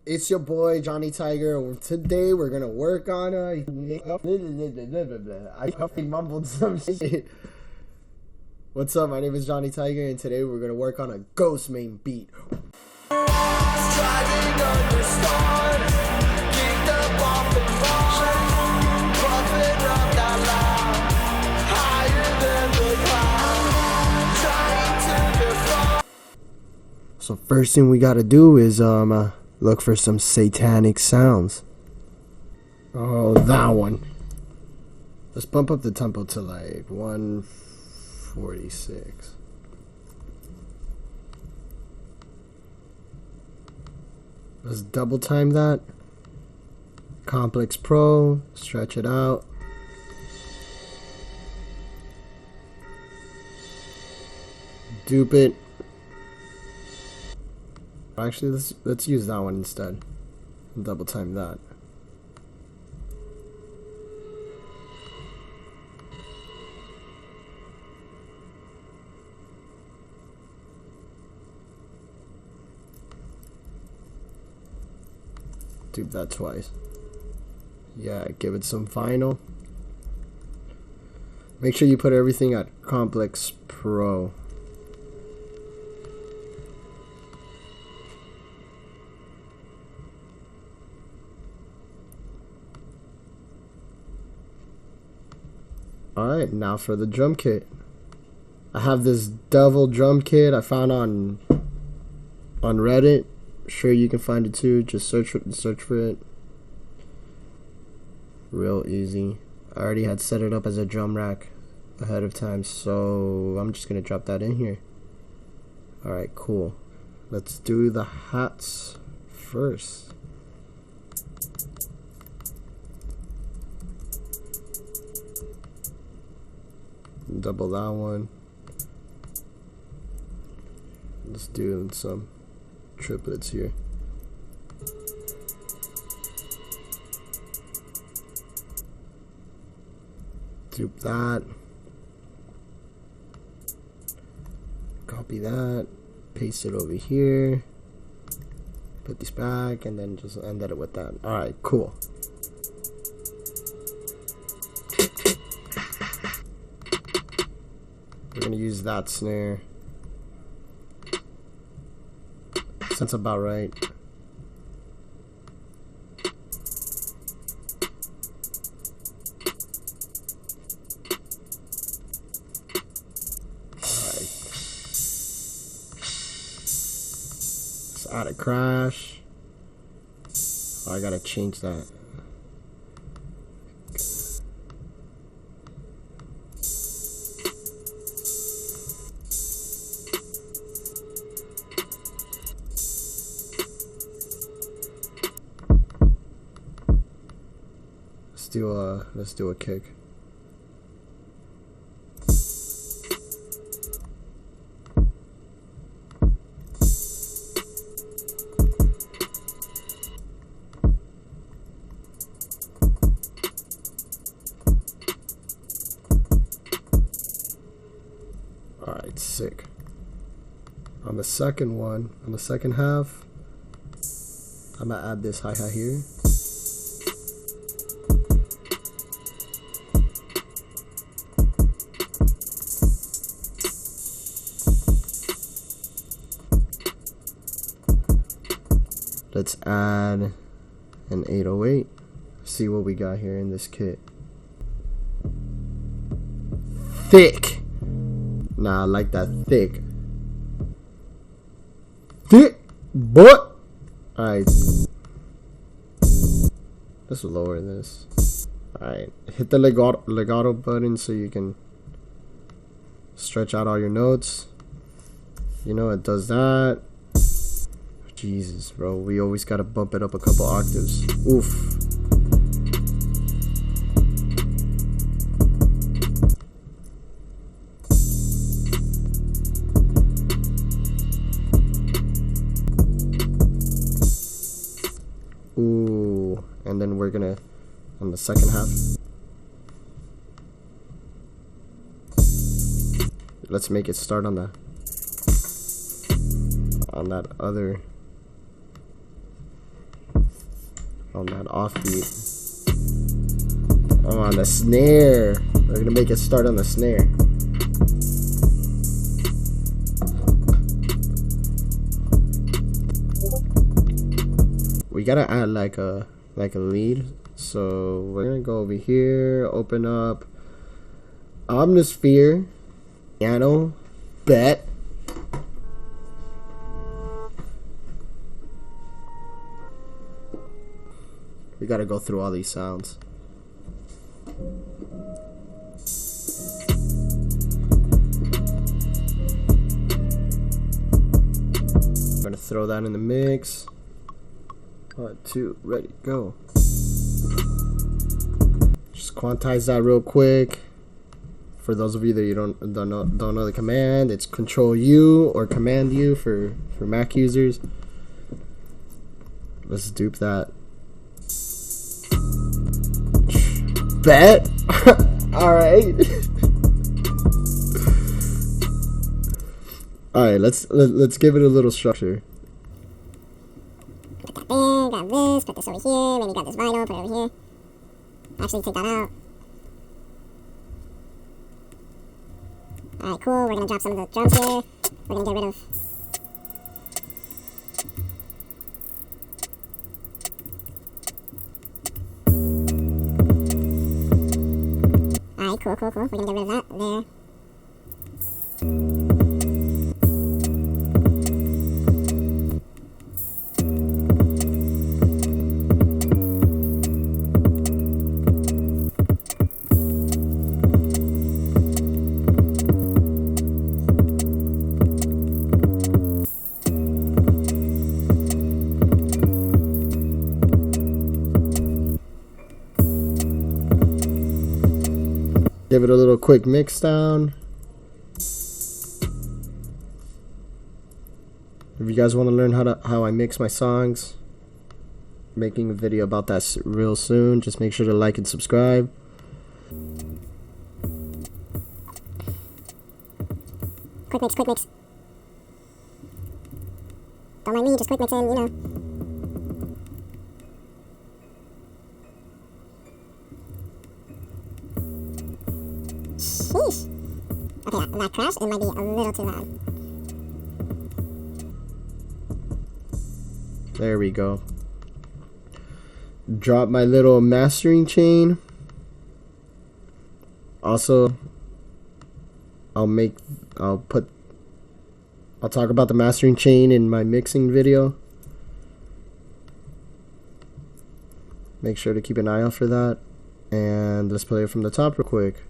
It's your boy Johnytiger. Today we're gonna work on a. I mumbled some shit. What's up? My name is Johnytiger, and today we're gonna work on a Ghostemane beat. So first thing we gotta do is look for some satanic sounds. Oh, that one. Let's bump up the tempo to like 146. Let's double time that. Complex Pro, stretch it out. Dupe it. Actually, let's use that one instead. Double time that. Dupe that twice. Yeah, give it some vinyl. Make sure you put everything at Complex Pro. Alright, now for the drum kit. I have this devil drum kit I found on Reddit. Sure, you can find it too. Just search for it. Real easy. I already had set it up as a drum rack ahead of time, so I'm just gonna drop that in here. Alright, cool. Let's do the hats first. Double that one. Let's do some triplets here. Dupe that. Copy that. Paste it over here. Put these back and then just end it with that. Alright, cool. We're gonna use that snare. Sounds about right. Alright. Let's add a crash. Oh, I gotta change that. Let's do a kick. Alright, sick. On the second one, on the second half, I'm gonna add this hi-hat here. Let's add an 808. See what we got here in this kit. Thick. Nah, I like that thick. Thick, but alright. Let's lower this. Alright. Hit the legato button so you can stretch out all your notes. You know, it does that. Jesus, bro, we always gotta bump it up a couple octaves. Oof. Ooh, and then we're gonna, on the second half, let's make it start on that other on that offbeat. Oh, on the snare. We're gonna make it start on the snare. We gotta add like a lead. So we're gonna go over here, open up Omnisphere, piano, bet. We gotta go through all these sounds. I'm gonna throw that in the mix. 1, 2, ready, go. Just quantize that real quick. For those of you that you don't know the command, it's Control U or Command U for Mac users. Let's dupe that. Bet. All right. All right. Let's give it a little structure. Got this, put this over here, maybe got this vinyl, put it over here. Actually, take that out. Alright, cool, we're gonna drop some of the drums here. We're gonna get rid of... Alright, cool. We're gonna get rid of that there. Give it a little quick mix down. If you guys want to learn how I mix my songs, making a video about that real soon. Just make sure to like and subscribe. Quick mix. Don't mind me, just quick mixing, you know. Sheesh. Okay, that crashed. It might be a little too loud. There we go. Drop my little mastering chain. Also, I'll talk about the mastering chain in my mixing video. Make sure to keep an eye out for that. And let's play it from the top real quick.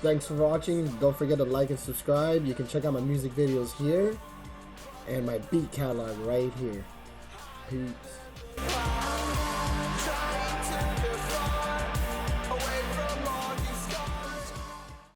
Thanks for watching. Don't forget to like and subscribe. You can check out my music videos here and my beat catalog right here. Peace.